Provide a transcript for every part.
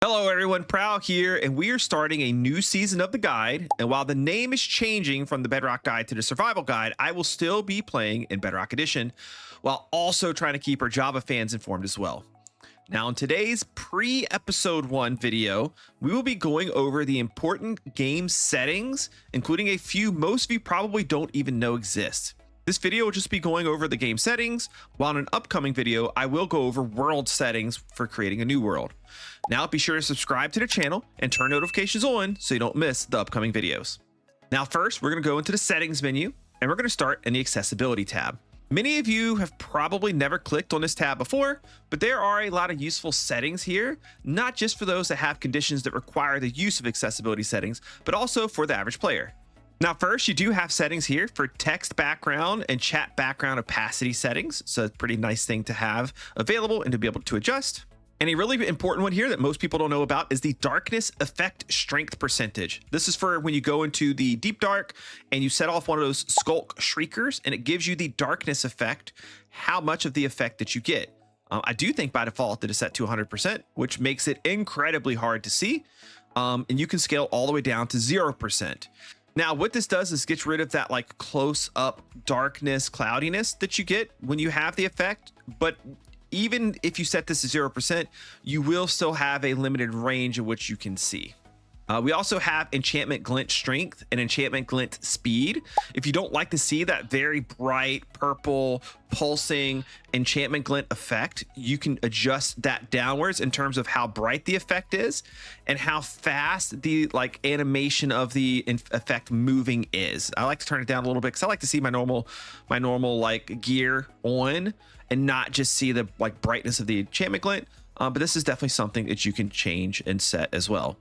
Hello everyone, Prowl here, and we are starting a new season of the guide. And while the name is changing from the Bedrock guide to the survival guide, I will still be playing in Bedrock Edition while also trying to keep our Java fans informed as well. Now in today's pre-episode 1 video, we will be going over the important game settings, including a few most of you probably don't even know exist. This video will just be going over the game settings, while in an upcoming video, I will go over world settings for creating a new world. Now be sure to subscribe to the channel and turn notifications on so you don't miss the upcoming videos. Now first, we're going to go into the settings menu and we're going to start in the accessibility tab. Many of you have probably never clicked on this tab before, but there are a lot of useful settings here, not just for those that have conditions that require the use of accessibility settings, but also for the average player. Now, first, you do have settings here for text background and chat background opacity settings. So it's a pretty nice thing to have available and to be able to adjust. And a really important one here that most people don't know about is the darkness effect strength percentage. This is for when you go into the deep dark and you set off one of those skulk shriekers and it gives you the darkness effect, how much of the effect that you get. I do think by default that it's set to 100%, which makes it incredibly hard to see. And you can scale all the way down to 0%. Now, what this does is gets rid of that like close up darkness, cloudiness that you get when you have the effect. But even if you set this to 0%, you will still have a limited range in which you can see. We also have Enchantment Glint Strength and Enchantment Glint Speed. If you don't like to see that very bright purple pulsing Enchantment Glint effect, you can adjust that downwards in terms of how bright the effect is and how fast the like animation of the effect moving is. I like to turn it down a little bit because I like to see my normal like gear on and not just see the like brightness of the Enchantment Glint. But this is definitely something that you can change and set as well.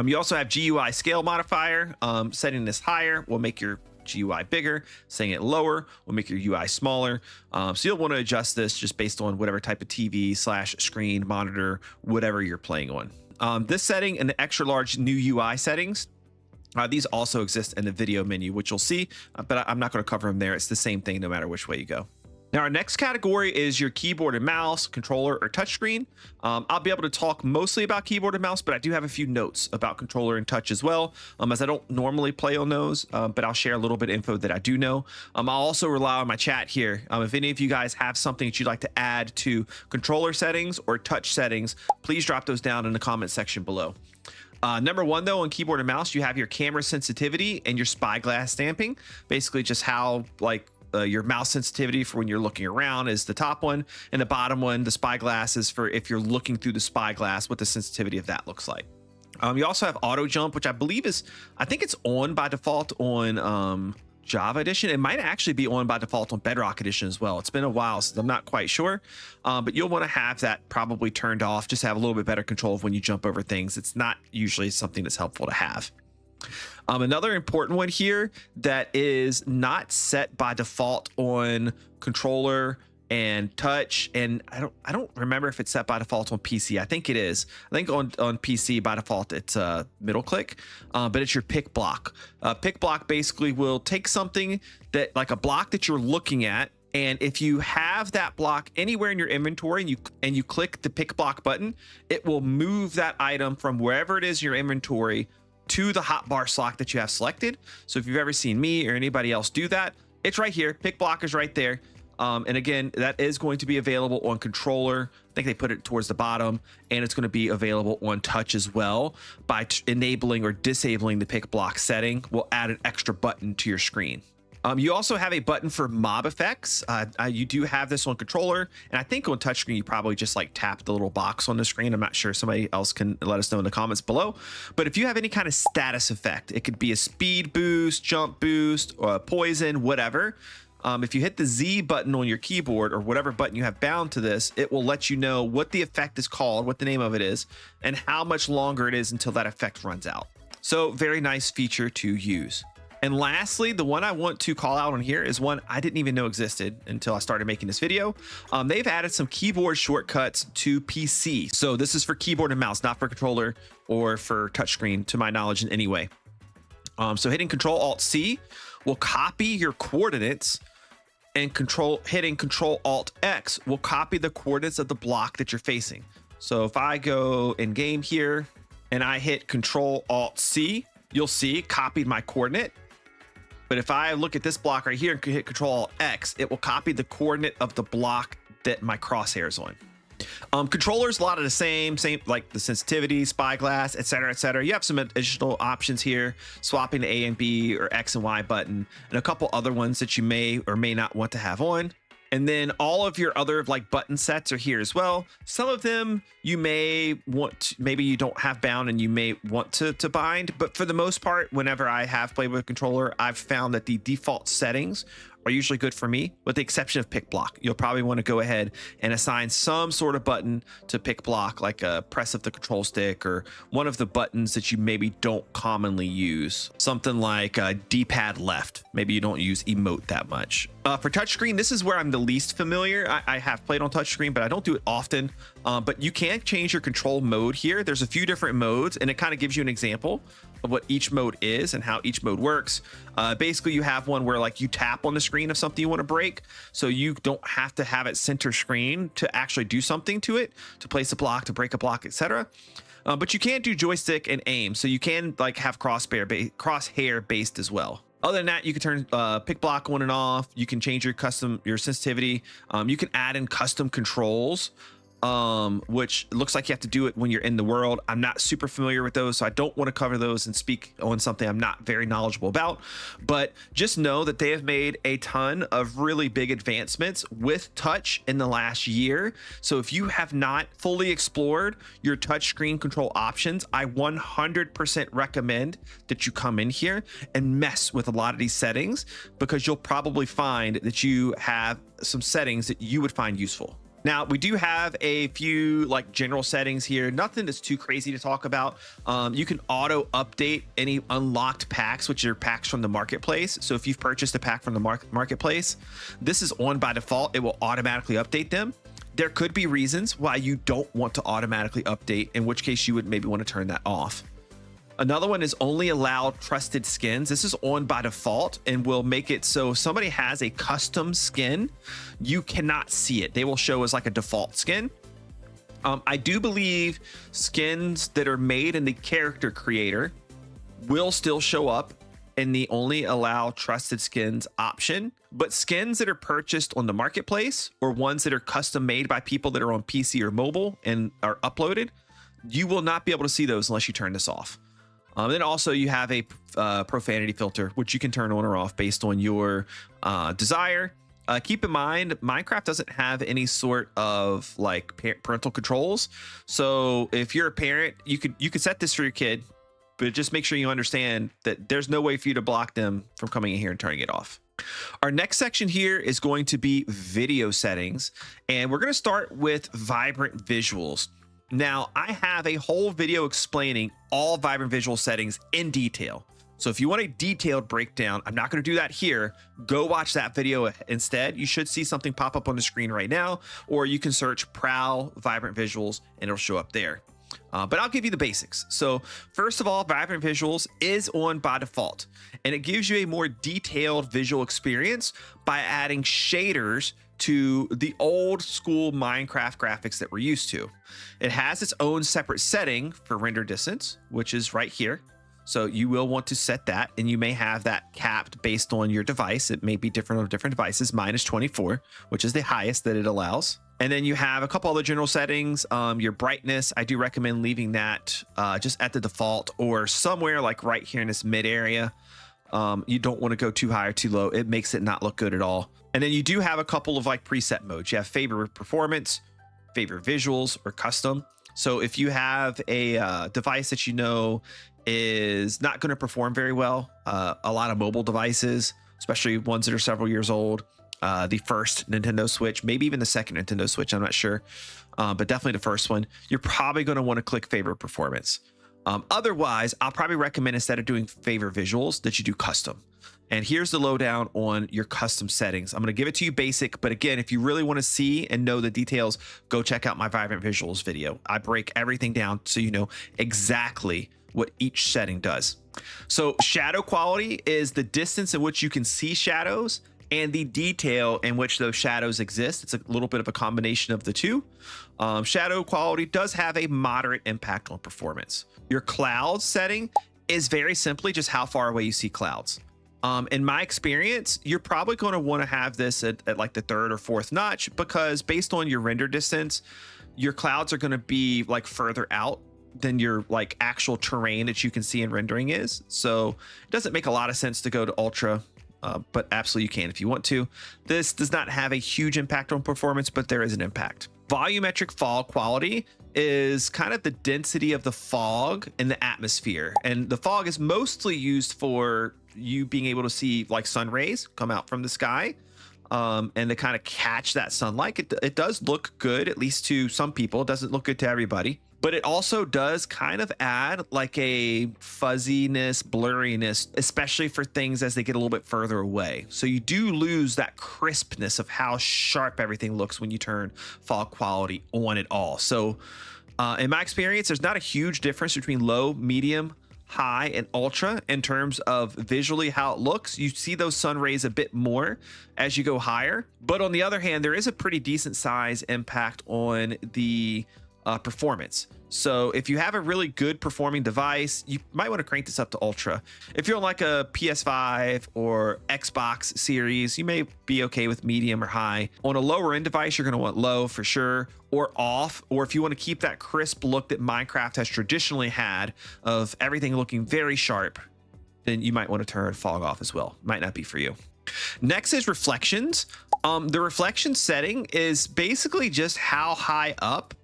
You also have GUI scale modifier. Setting this higher will make your GUI bigger. Setting it lower will make your UI smaller. So you'll want to adjust this just based on whatever type of TV / screen, monitor, whatever you're playing on. This setting and the extra large new UI settings, these also exist in the video menu, which you'll see, but I'm not going to cover them there. It's the same thing no matter which way you go. Now, our next category is your keyboard and mouse, controller, or touchscreen. I'll be able to talk mostly about keyboard and mouse, but I do have a few notes about controller and touch as well, as I don't normally play on those, but I'll share a little bit of info that I do know. I'll also rely on my chat here. If any of you guys have something that you'd like to add to controller settings or touch settings, please drop those down in the comment section below. Number one, though, on keyboard and mouse, you have your camera sensitivity and your spyglass stamping. Basically just how like your mouse sensitivity for when you're looking around is the top one, and the bottom one, the spyglass, is for if you're looking through the spyglass, what the sensitivity of that looks like. You also have auto jump, which I believe I think it's on by default on Java Edition. It might actually be on by default on Bedrock Edition as well. It's been a while, so I'm not quite sure, but you'll want to have that probably turned off, just have a little bit better control of when you jump over things. It's not usually something that's helpful to have. Another important one here that is not set by default on controller and touch, and I don't remember if it's set by default on PC. I think it is. I think on PC by default it's middle click, but it's your pick block. Pick block basically will take something that like a block that you're looking at, and if you have that block anywhere in your inventory and you click the pick block button, it will move that item from wherever it is in your inventory to the hotbar slot that you have selected. So if you've ever seen me or anybody else do that, it's right here. Pick block is right there. And again, that is going to be available on controller. I think they put it towards the bottom, and it's going to be available on touch as well. By enabling or disabling the pick block setting, we'll add an extra button to your screen. You also have a button for mob effects. You do have this on controller, and I think on touchscreen you probably just like tap the little box on the screen. I'm not sure, somebody else can let us know in the comments below. But if you have any kind of status effect, it could be a speed boost, jump boost, or a poison, whatever. If you hit the Z button on your keyboard or whatever button you have bound to this, it will let you know what the effect is called, what the name of it is, and how much longer it is until that effect runs out. So very nice feature to use. And lastly, the one I want to call out on here is one I didn't even know existed until I started making this video. They've added some keyboard shortcuts to PC. So this is for keyboard and mouse, not for controller or for touchscreen, to my knowledge in any way. So hitting Control-Alt-C will copy your coordinates, and hitting Control-Alt-X will copy the coordinates of the block that you're facing. So if I go in game here and I hit Control Alt C, you'll see it copied my coordinate. But if I look at this block right here and hit Control Alt X, it will copy the coordinate of the block that my crosshair is on. Controllers, a lot of the same like the sensitivity, spyglass, etc., etc. You have some additional options here, swapping the A and B or X and Y button, and a couple other ones that you may or may not want to have on. And then all of your other like button sets are here as well. Some of them you may want to, maybe you don't have bound and you may want to bind, but for the most part, whenever I have played with a controller, I've found that the default settings are usually good for me, with the exception of pick block. You'll probably want to go ahead and assign some sort of button to pick block, like a press of the control stick or one of the buttons that you maybe don't commonly use. Something like D-pad left. Maybe you don't use emote that much. For touchscreen, this is where I'm the least familiar. I have played on touchscreen, but I don't do it often. But you can change your control mode here. There's a few different modes, and it kind of gives you an example of what each mode is and how each mode works. Basically, you have one where like you tap on the screen of something you want to break, so you don't have to have it center screen to actually do something to it, to place a block, to break a block, etc. But you can't do joystick and aim, so you can like have crosshair based as well. Other than that, you can turn pick block on and off. You can change your sensitivity. You can add in custom controls, which looks like you have to do it when you're in the world. I'm not super familiar with those, so I don't want to cover those and speak on something I'm not very knowledgeable about. But just know that they have made a ton of really big advancements with touch in the last year. So if you have not fully explored your touchscreen control options, I 100% recommend that you come in here and mess with a lot of these settings, because you'll probably find that you have some settings that you would find useful. Now, we do have a few like general settings here, nothing that's too crazy to talk about. You can auto update any unlocked packs, which are packs from the marketplace. So if you've purchased a pack from the marketplace, this is on by default. It will automatically update them. There could be reasons why you don't want to automatically update, in which case you would maybe want to turn that off. Another one is only allow trusted skins. This is on by default and will make it so if somebody has a custom skin, you cannot see it. They will show as like a default skin. I do believe skins that are made in the character creator will still show up in the only allow trusted skins option, but skins that are purchased on the marketplace or ones that are custom made by people that are on PC or mobile and are uploaded, you will not be able to see those unless you turn this off. Then also you have a profanity filter, which you can turn on or off based on your desire. Keep in mind, Minecraft doesn't have any sort of like parental controls. So if you're a parent, you could set this for your kid, but just make sure you understand that there's no way for you to block them from coming in here and turning it off. Our next section here is going to be video settings, and we're going to start with vibrant visuals. Now, I have a whole video explaining all vibrant visual settings in detail. So if you want a detailed breakdown, I'm not going to do that here. Go watch that video instead. You should see something pop up on the screen right now, or you can search Prowl Vibrant Visuals and it'll show up there. But I'll give you the basics. So first of all, Vibrant Visuals is on by default, and it gives you a more detailed visual experience by adding shaders to the old school Minecraft graphics that we're used to. It has its own separate setting for render distance, which is right here. So you will want to set that, and you may have that capped based on your device. It may be different on different devices. Mine is 24, which is the highest that it allows. And then you have a couple other general settings. Your brightness, I do recommend leaving that just at the default or somewhere like right here in this mid area. You don't want to go too high or too low. It makes it not look good at all. And then you do have a couple of like preset modes. You have favor performance, favor visuals, or custom. So if you have a device that you know is not going to perform very well, a lot of mobile devices, especially ones that are several years old, the first Nintendo Switch, maybe even the second Nintendo Switch, I'm not sure, but definitely the first one, you're probably going to want to click favor performance. Otherwise, I'll probably recommend instead of doing favor visuals that you do custom. And here's the lowdown on your custom settings. I'm going to give it to you basic, but again, if you really want to see and know the details, go check out my Vibrant Visuals video. I break everything down so you know exactly what each setting does. So shadow quality is the distance in which you can see shadows and the detail in which those shadows exist. It's a little bit of a combination of the two. Shadow quality does have a moderate impact on performance. Your clouds setting is very simply just how far away you see clouds. In my experience, you're probably going to want to have this at like the third or fourth notch, because based on your render distance, your clouds are going to be like further out than your like actual terrain that you can see in rendering is. So it doesn't make a lot of sense to go to ultra, but absolutely you can if you want to. This does not have a huge impact on performance, but there is an impact. Volumetric fog quality is kind of the density of the fog in the atmosphere, and the fog is mostly used for you being able to see like sun rays come out from the sky, and to kind of catch that sunlight. It does look good, at least to some people. It doesn't look good to everybody, but it also does kind of add like a fuzziness, blurriness, especially for things as they get a little bit further away. So you do lose that crispness of how sharp everything looks when you turn fog quality on at all. So in my experience, there's not a huge difference between low, medium, high, and ultra in terms of visually how it looks. You see those sun rays a bit more as you go higher, but on the other hand, there is a pretty decent size impact on the performance. So if you have a really good performing device, you might want to crank this up to ultra. If you're on like a PS5 or Xbox series, you may be okay with medium or high. On a lower end device, you're going to want low for sure, or off. Or if you want to keep that crisp look that Minecraft has traditionally had of everything looking very sharp, then you might want to turn fog off as well. Might not be for you. Next is reflections. The reflection setting is basically just how high up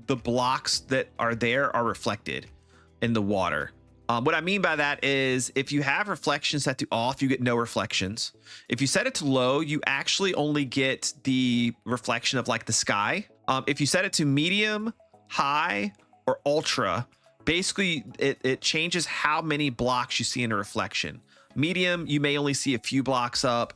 the blocks that are there are reflected in the water. What I mean by that is if you have reflection set to off, you get no reflections. If you set it to low, you actually only get the reflection of like the sky. If you set it to medium, high, or ultra, basically it changes how many blocks you see in a reflection. Medium, you may only see a few blocks up.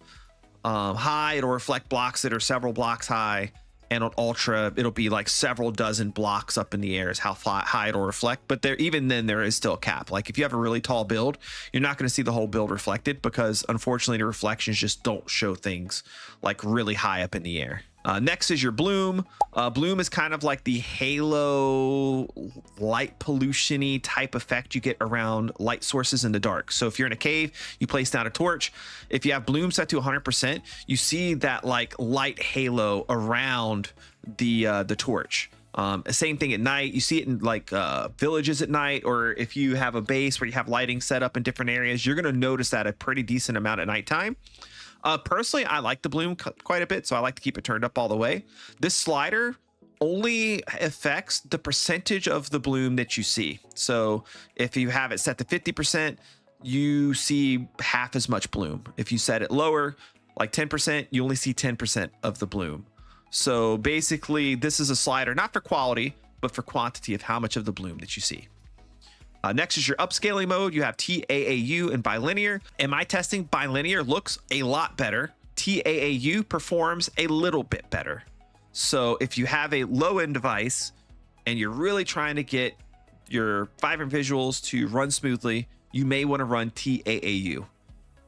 High, it'll reflect blocks that are several blocks high. And on ultra, it'll be like several dozen blocks up in the air is how high it'll reflect. But even then there is still a cap. Like if you have a really tall build, you're not going to see the whole build reflected, because unfortunately the reflections just don't show things like really high up in the air. Next is your bloom. Bloom is kind of like the halo light pollution-y type effect you get around light sources in the dark. So if you're in a cave, you place down a torch. If you have bloom set to 100%, you see that like light halo around the torch. Same thing at night. You see it in like villages at night, or if you have a base where you have lighting set up in different areas, you're going to notice that a pretty decent amount at nighttime. Personally, I like the bloom quite a bit, so I like to keep it turned up all the way. This slider only affects the percentage of the bloom that you see. So if you have it set to 50%, you see half as much bloom. If you set it lower, like 10%, you only see 10% of the bloom. So basically, this is a slider not for quality, but for quantity of how much of the bloom that you see. Next is your upscaling mode. You have TAAU and bilinear. In my testing, bilinear looks a lot better. TAAU performs a little bit better. So if you have a low-end device and you're really trying to get your vibrant visuals to run smoothly, you may want to run TAAU.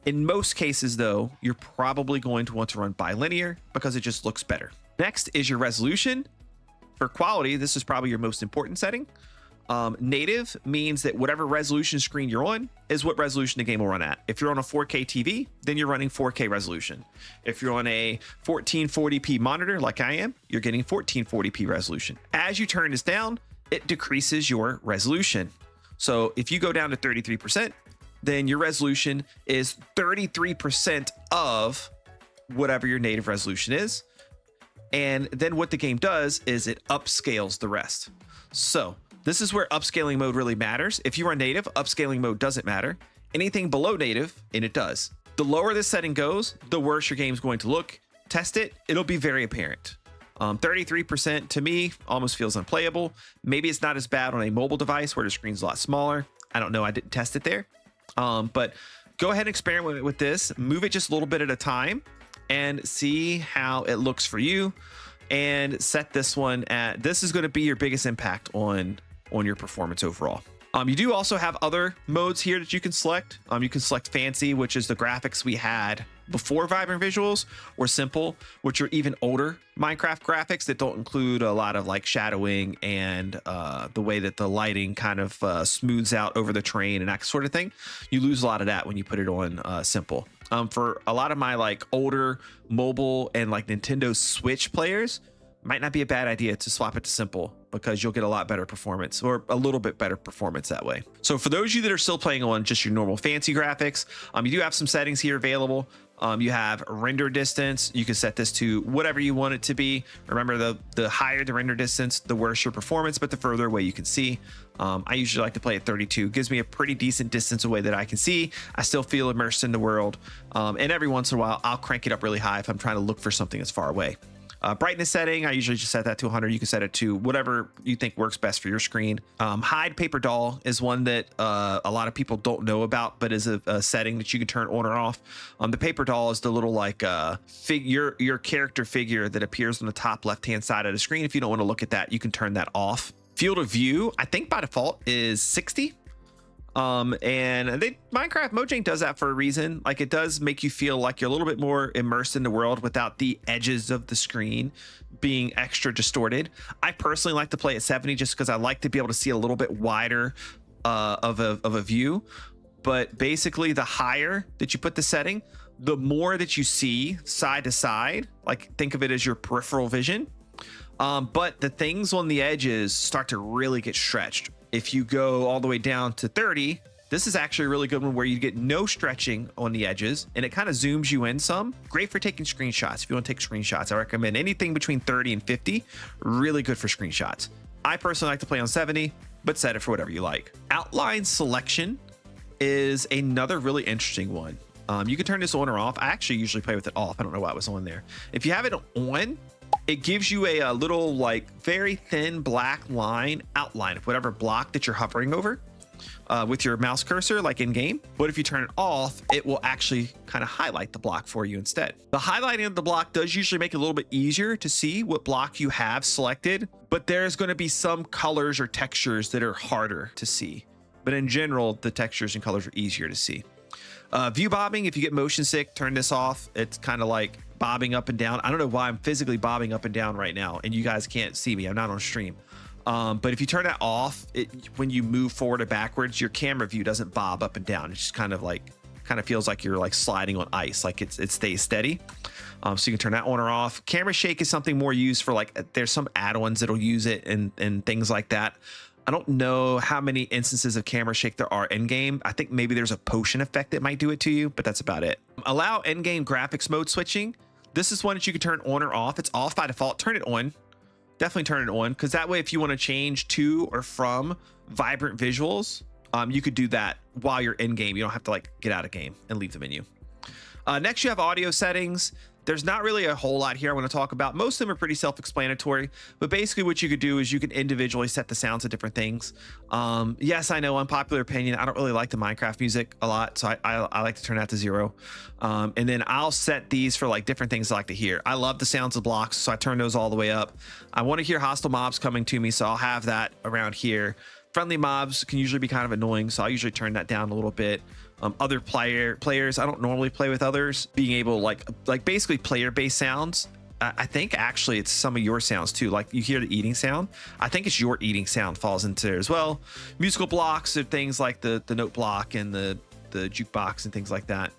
In most cases, though, you're probably going to want to run bilinear because it just looks better. Next is your resolution. For quality, this is probably your most important setting. Native means that whatever resolution screen you're on is what resolution the game will run at. If you're on a 4K TV, then you're running 4K resolution. If you're on a 1440p monitor like I am, you're getting 1440p resolution. As you turn this down, it decreases your resolution. So if you go down to 33%, then your resolution is 33% of whatever your native resolution is. And then what the game does is it upscales the rest. So this is where upscaling mode really matters. If you are native, upscaling mode doesn't matter. Anything below native, and it does. The lower this setting goes, the worse your game's going to look. Test it, it'll be very apparent. 33% to me almost feels unplayable. Maybe it's not as bad on a mobile device where the screen's a lot smaller. I don't know, I didn't test it there. But go ahead and experiment with this. Move it just a little bit at a time and see how it looks for you. And set this one at, this is going to be your biggest impact on your performance overall. You do also have other modes here that you can select. You can select fancy, which is the graphics we had before vibrant visuals, or simple, which are even older Minecraft graphics that don't include a lot of like shadowing and the way that the lighting kind of smooths out over the terrain and that sort of thing. You lose a lot of that when you put it on simple. For a lot of my like older mobile and like Nintendo Switch players, might not be a bad idea to swap it to simple, because you'll get a lot better performance, or a little bit better performance that way. So for those of you that are still playing on just your normal fancy graphics, you do have some settings here available. You have render distance. You can set this to whatever you want it to be. Remember, the higher the render distance, the worse your performance, but the further away you can see. I usually like to play at 32. It gives me a pretty decent distance away that I can see. I still feel immersed in the world. And every once in a while, I'll crank it up really high if I'm trying to look for something that's far away. Brightness setting, I usually just set that to 100. You can set it to whatever you think works best for your screen. Hide paper doll is one that a lot of people don't know about, but is a setting that you can turn on or off. The paper doll is the little like your character figure that appears on the top left hand side of the screen. If you don't want to look at that, you can turn that off. Field of view, I think by default is 60. Minecraft Mojang does that for a reason. Like, it does make you feel like you're a little bit more immersed in the world without the edges of the screen being extra distorted. I personally like to play at 70 just because I like to be able to see a little bit wider of a view. But basically, the higher that you put the setting, the more that you see side to side. Like, think of it as your peripheral vision. But the things on the edges start to really get stretched. If you go all the way down to 30, this is actually a really good one where you get no stretching on the edges, and it kind of zooms you in some. Great for taking screenshots. If you want to take screenshots, I recommend anything between 30 and 50. Really good for screenshots. I personally like to play on 70, but set it for whatever you like. Outline selection is another really interesting one. You can turn this on or off. I actually usually play with it off. I don't know why it was on there. If you have it on, it gives you a little like very thin black line outline of whatever block that you're hovering over with your mouse cursor, like in game. But if you turn it off, it will actually kind of highlight the block for you instead. The highlighting of the block does usually make it a little bit easier to see what block you have selected, but there's going to be some colors or textures that are harder to see. But in general, the textures and colors are easier to see. View bobbing, if you get motion sick, turn this off. It's kind of like bobbing up and down. I don't know why I'm physically bobbing up and down right now, and you guys can't see me. I'm not on stream. But if you turn that off, when you move forward or backwards, your camera view doesn't bob up and down. It just kind of feels like you're like sliding on ice, like it stays steady. So you can turn that on or off. Camera shake is something more used for like, there's some add-ons that'll use it and things like that. I don't know how many instances of camera shake there are in game. I think maybe there's a potion effect that might do it to you, but that's about it. Allow in-game graphics mode switching. This is one that you can turn on or off. It's off by default. Turn it on. Definitely turn it on, because that way, if you want to change to or from vibrant visuals, you could do that while you're in game. You don't have to like get out of game and leave the menu. Next, you have audio settings. There's not really a whole lot here I want to talk about. Most of them are pretty self-explanatory, but basically what you could do is you can individually set the sounds of different things. Yes, I know, unpopular opinion, I don't really like the Minecraft music a lot, so I like to turn that to 0. And then I'll set these for like different things I like to hear. I love the sounds of blocks, so I turn those all the way up. I want to hear hostile mobs coming to me, so I'll have that around here. Friendly mobs can usually be kind of annoying, so I'll usually turn that down a little bit. Other players, I don't normally play with others. Being able like basically player-based sounds. I think actually it's some of your sounds too. Like you hear the eating sound. I think it's your eating sound falls into there as well. Musical blocks are things like the note block and the jukebox and things like that.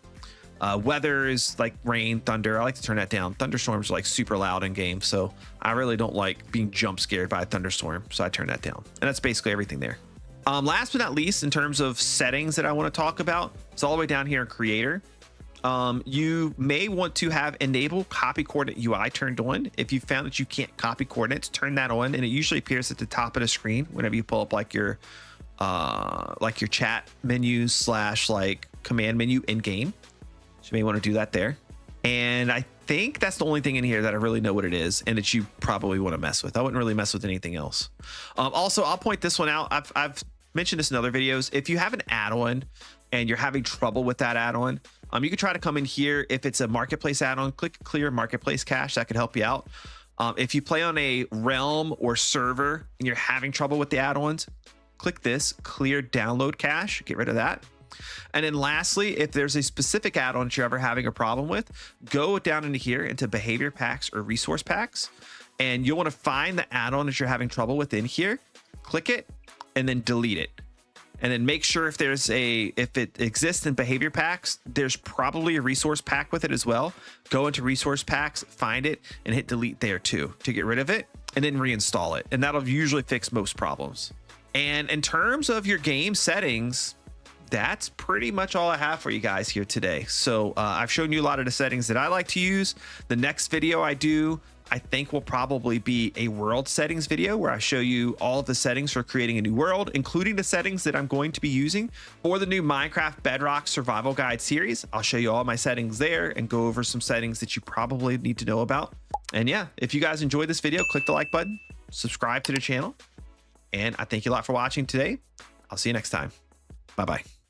Weather is like rain, thunder. I like to turn that down. Thunderstorms are like super loud in game, so I really don't like being jump scared by a thunderstorm, so I turn that down. And that's basically everything there. Last but not least, in terms of settings that I want to talk about, it's all the way down here in Creator. You may want to have enable copy coordinate UI turned on. If you found that you can't copy coordinates, turn that on, and it usually appears at the top of the screen whenever you pull up like your chat menus / like command menu in game. So you may want to do that there. And I think that's the only thing in here that I really know what it is and that you probably want to mess with. I wouldn't really mess with anything else. Also, I'll point this one out. I've mentioned this in other videos. If you have an add-on and you're having trouble with that add-on, you can try to come in here. If it's a marketplace add-on, click clear marketplace cache. That could help you out. If you play on a realm or server and you're having trouble with the add-ons, click this clear download cache, get rid of that. And then lastly, if there's a specific add-on that you're ever having a problem with, go down into here into behavior packs or resource packs, and you'll want to find the add-on that you're having trouble with in here, click it, and then delete it. And then make sure if it exists in behavior packs, there's probably a resource pack with it as well. Go into resource packs, find it, and hit delete there too to get rid of it, and then reinstall it. And that'll usually fix most problems. And in terms of your game settings, that's pretty much all I have for you guys here today. So I've shown you a lot of the settings that I like to use. The next video I do, I think, will probably be a world settings video where I show you all of the settings for creating a new world, including the settings that I'm going to be using for the new Minecraft Bedrock Survival Guide series. I'll show you all my settings there and go over some settings that you probably need to know about. And yeah, if you guys enjoyed this video, click the like button, subscribe to the channel, and I thank you a lot for watching today. I'll see you next time. Bye-bye.